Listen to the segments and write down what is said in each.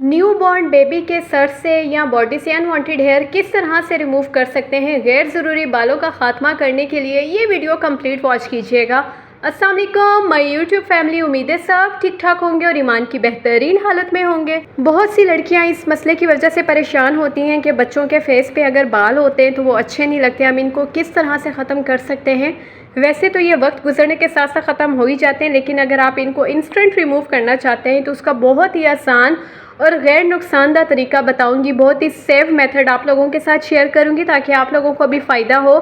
New born baby के sir से या बॉडी से अनवांटेड हेयर किस तरह से रिमूव कर सकते हैं गैर ज़रूरी बालों का खात्मा करने के लिए ये वीडियो कंप्लीट वॉच कीजिएगा। अस्सलाम वालेकुम माय यूट्यूब फैमिली, उम्मीद है सब ठीक ठाक होंगे और ईमान की बेहतरीन हालत में होंगे। बहुत सी लड़कियां इस मसले की वजह से परेशान होती हैं कि बच्चों के फेस पे अगर बाल होते हैं तो वो अच्छे नहीं लगते। हम इनको किस तरह से ख़त्म कर सकते हैं? वैसे तो ये वक्त गुजरने के साथ साथ ख़त्म हो ही जाते हैं, लेकिन अगर आप इनको इंस्टेंट रिमूव करना चाहते हैं तो उसका बहुत ही आसान और गैर नुकसानदा तरीका बताऊंगी। बहुत ही सेफ मेथड आप लोगों के साथ शेयर करूंगी ताकि आप लोगों को भी फ़ायदा हो।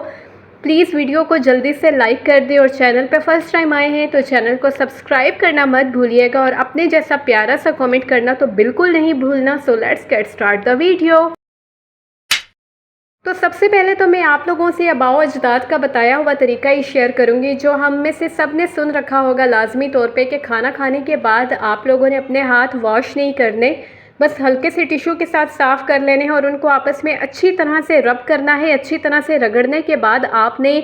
प्लीज़ वीडियो को जल्दी से लाइक कर दें और चैनल पर फर्स्ट टाइम आए हैं तो चैनल को सब्सक्राइब करना मत भूलिएगा और अपने जैसा प्यारा सा कमेंट करना तो बिल्कुल नहीं भूलना। So let's get start the video. तो सबसे पहले तो मैं आप लोगों से आबाओ अजदाद का बताया हुआ तरीका ही शेयर करूंगी जो हम में से सब ने सुन रखा होगा लाजमी तौर पे कि खाना खाने के बाद आप लोगों ने अपने हाथ वॉश नहीं करने, बस हल्के से टिश्यू के साथ साफ़ कर लेने हैं और उनको आपस में अच्छी तरह से रब करना है। अच्छी तरह से रगड़ने के बाद आपने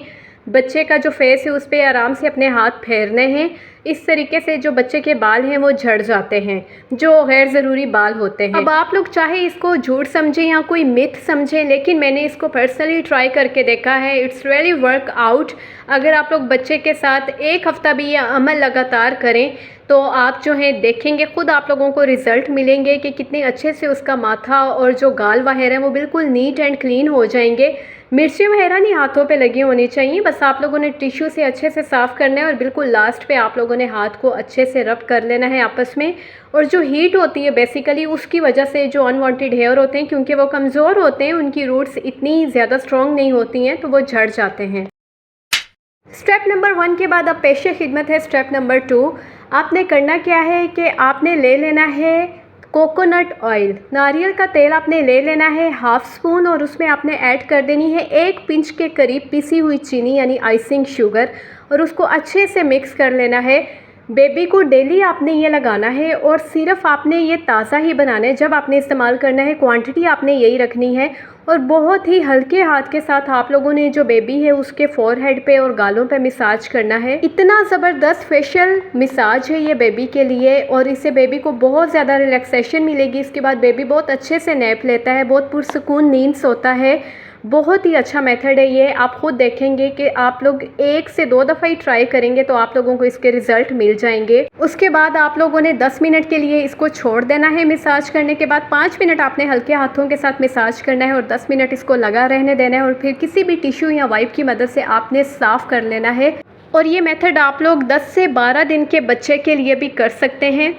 बच्चे का जो फेस है उस पर आराम से अपने हाथ फेरने हैं। इस तरीके से जो बच्चे के बाल हैं वो झड़ जाते हैं, जो गैर ज़रूरी बाल होते हैं। अब आप लोग चाहे इसको झूठ समझें या कोई मिथ समझें, लेकिन मैंने इसको पर्सनली ट्राई करके देखा है। It's really work out. अगर आप लोग बच्चे के साथ एक हफ़्ता भी यह अमल लगातार करें तो आप जो है देखेंगे खुद आप लोगों को रिज़ल्ट मिलेंगे कि कितने अच्छे से उसका माथा और जो गाल वगैरह हैं वो बिल्कुल नीट एंड क्लीन हो जाएंगे। मिर्ची वगैरह नहीं हाथों पे लगी होनी चाहिए, बस आप लोगों ने टिश्यू से अच्छे से साफ़ करना है और बिल्कुल लास्ट पे आप लोगों ने हाथ को अच्छे से रब कर लेना है आपस में। और जो हीट होती है बेसिकली उसकी वजह से जो अनवांटेड हेयर होते हैं, क्योंकि वो कमज़ोर होते हैं, उनकी रूट्स इतनी ज़्यादा स्ट्रॉन्ग नहीं होती हैं तो वो झड़ जाते हैं। स्टेप नंबर 1 के बाद अब पेश खिदमत है स्टेप नंबर 2। आपने करना क्या है कि आपने ले लेना है कोकोनट ऑयल, नारियल का तेल आपने ले लेना है हाफ़ स्पून और उसमें आपने ऐड कर देनी है 1 पिंच के करीब पिसी हुई चीनी यानी आइसिंग शुगर और उसको अच्छे से मिक्स कर लेना है। बेबी को डेली आपने ये लगाना है और सिर्फ आपने ये ताज़ा ही बनाना है जब आपने इस्तेमाल करना है। क्वांटिटी आपने यही रखनी है और बहुत ही हल्के हाथ के साथ आप लोगों ने जो बेबी है उसके फोरहेड पे और गालों पे मसाज करना है। इतना ज़बरदस्त फेशियल मसाज है ये बेबी के लिए और इससे बेबी को बहुत ज़्यादा रिलैक्सेशन मिलेगी। इसके बाद बेबी बहुत अच्छे से नैप लेता है, बहुत पुरसुकून नींद सोता है। बहुत ही अच्छा मेथड है ये। आप खुद देखेंगे कि आप लोग 1 से 2 दफ़ा ही ट्राई करेंगे तो आप लोगों को इसके रिज़ल्ट मिल जाएंगे। उसके बाद आप लोगों ने 10 मिनट के लिए इसको छोड़ देना है। मसाज करने के बाद 5 मिनट आपने हल्के हाथों के साथ मसाज करना है और 10 मिनट इसको लगा रहने देना है और फिर किसी भी टिश्यू या वाइप की मदद से आपने साफ़ कर लेना है। और ये मेथड आप लोग 10 से 12 दिन के बच्चे के लिए भी कर सकते हैं।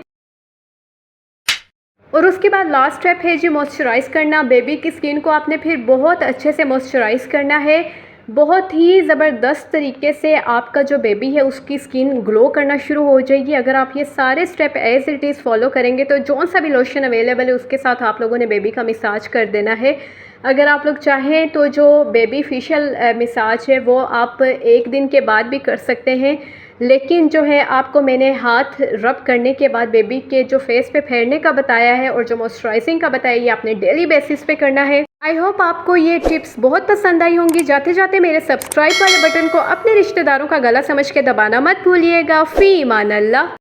और उसके बाद लास्ट स्टेप है जी मॉइस्चराइज़ करना। बेबी की स्किन को आपने फिर बहुत अच्छे से मॉइस्चराइज़ करना है। बहुत ही ज़बरदस्त तरीके से आपका जो बेबी है उसकी स्किन ग्लो करना शुरू हो जाएगी अगर आप ये सारे step as it is follow करेंगे। तो जो सा भी लोशन अवेलेबल है उसके साथ आप लोगों ने बेबी का मसाज कर देना है। अगर आप लोग चाहें तो जो बेबी फेशियल मसाज है वो आप 1 दिन के बाद भी कर सकते हैं, लेकिन जो है आपको मैंने हाथ रब करने के बाद बेबी के जो फेस पे फेरने का बताया है और जो मॉइस्चराइजिंग का बताया ये आपने डेली बेसिस पे करना है। आई होप आपको ये टिप्स बहुत पसंद आई होंगी। जाते जाते मेरे सब्सक्राइब वाले बटन को अपने रिश्तेदारों का गला समझ के दबाना मत भूलिएगा। फ़ी ईमान अल्लाह।